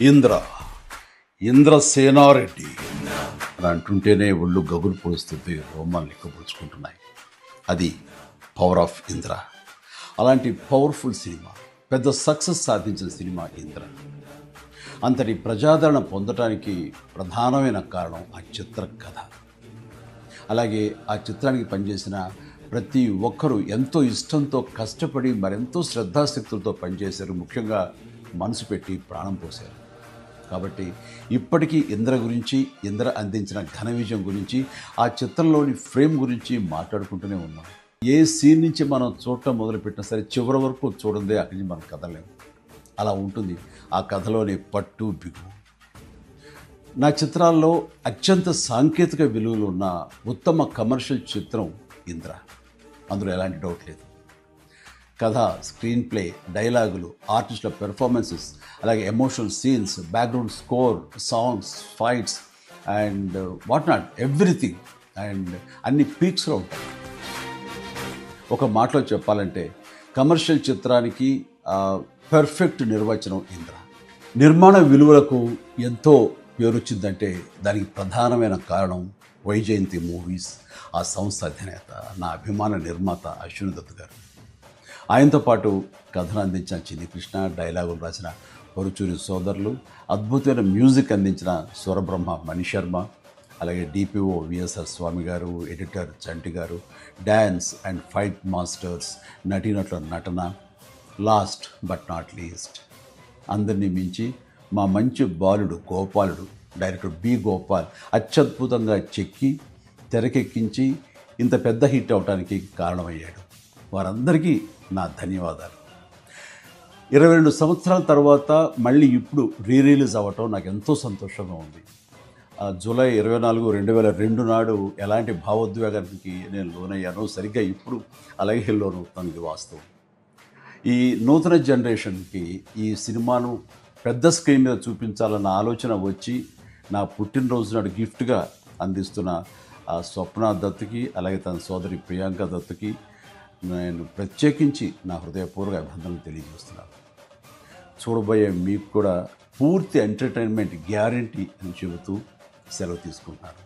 ఇంద్ర ఇంద్రసేనారెడ్డి అని అంటుంటేనే ఒళ్ళు గగురు పొడుస్తుంది, రోమాలు లెక్కపరుచుకుంటున్నాయి. అది పవర్ ఆఫ్ ఇంద్ర. అలాంటి పవర్ఫుల్ సినిమా, పెద్ద సక్సెస్ సాధించిన సినిమా ఇంద్ర. అంతటి ప్రజాదరణ పొందటానికి ప్రధానమైన కారణం ఆ చిత్ర కథ. అలాగే ఆ చిత్రానికి పనిచేసిన ప్రతి ఒక్కరూ ఎంతో ఇష్టంతో కష్టపడి మరెంతో శ్రద్ధాశక్తులతో పనిచేశారు. ముఖ్యంగా మనసు పెట్టి ప్రాణం పోశారు. కాబట్టి ఇప్పటికీ ఇంద్ర గురించి, ఇంద్ర అందించిన ఘన విజయం గురించి, ఆ చిత్రంలోని ఫ్రేమ్ గురించి మాట్లాడుకుంటూనే ఉన్నాం. ఏ సీన్ నుంచి మనం చూడటం మొదలుపెట్టినా సరే చివరి వరకు చూడందే అక్కడి నుంచి మనం కదలేము. అలా ఉంటుంది ఆ కథలోని పట్టు బిగు. నా చిత్రాల్లో అత్యంత సాంకేతిక విలువలు ఉన్న ఉత్తమ కమర్షియల్ చిత్రం ఇంద్ర. అందులో ఎలాంటి డౌట్ లేదు. కథ, స్క్రీన్ ప్లే, డైలాగులు, ఆర్టిస్టుల పెర్ఫార్మెన్సెస్, అలాగే emotional scenes, background score, songs, fights and what not, everything. And అన్ని పీక్స్లో ఉంటాయి. ఒక మాటలో చెప్పాలంటే కమర్షియల్ చిత్రానికి పర్ఫెక్ట్ నిర్వచనం ఇంద్ర. నిర్మాణ విలువలకు ఎంతో పేరొచ్చిందంటే దానికి ప్రధానమైన కారణం వైజయంతి మూవీస్, ఆ సంస్థ అధినేత, నా అభిమాన నిర్మాత అశ్విని దత్ గారు. ఆయనతో పాటు కథను అందించిన చిన్ని కృష్ణ, డైలాగులు రాసిన పరుచూరి సోదరులు, అద్భుతమైన మ్యూజిక్ అందించిన స్వరబ్రహ్మ మణిశర్మ, అలాగే డిపిఓ విఎస్ఆర్ స్వామి గారు, ఎడిటర్ చంటి గారు, డ్యాన్స్ అండ్ ఫైట్ మాస్టర్స్, నటీనటుల నటన, లాస్ట్ బట్ నాట్ లీస్ట్ అందరినీ మించి మా మంచి బాలుడు గోపాలుడు, డైరెక్టర్ బి గోపాల్ అత్యద్భుతంగా చెక్కి తెరకెక్కించి ఇంత పెద్ద హిట్ అవడానికి కారణమయ్యాడు. వారందరికీ నా ధన్యవాదాలు. 22 సంవత్సరాల తర్వాత మళ్ళీ ఇప్పుడు రిలీజ్ అవ్వటం నాకు ఎంతో సంతోషంగా ఉంది. జూలై 24, 2002 నాడు ఎలాంటి భావోద్వేగానికి నేను లోనయ్యానో సరిగ్గా ఇప్పుడు అలాగే లోనవుతాను. ఇది వాస్తవం. ఈ నూతన జనరేషన్కి ఈ సినిమాను పెద్ద స్క్రీన్ మీద చూపించాలన్న ఆలోచన వచ్చి నా పుట్టినరోజు నాడు గిఫ్ట్గా అందిస్తున్న స్వప్న దత్తుకి, అలాగే తన సోదరి ప్రియాంక దత్తుకి నేను ప్రత్యేకించి నా హృదయపూర్వక అభినందనలు తెలియజేస్తున్నాను. చూడబోయే మీకు కూడా పూర్తి ఎంటర్టైన్మెంట్ గ్యారంటీ అని చెబుతూ సెలవు తీసుకుంటాను.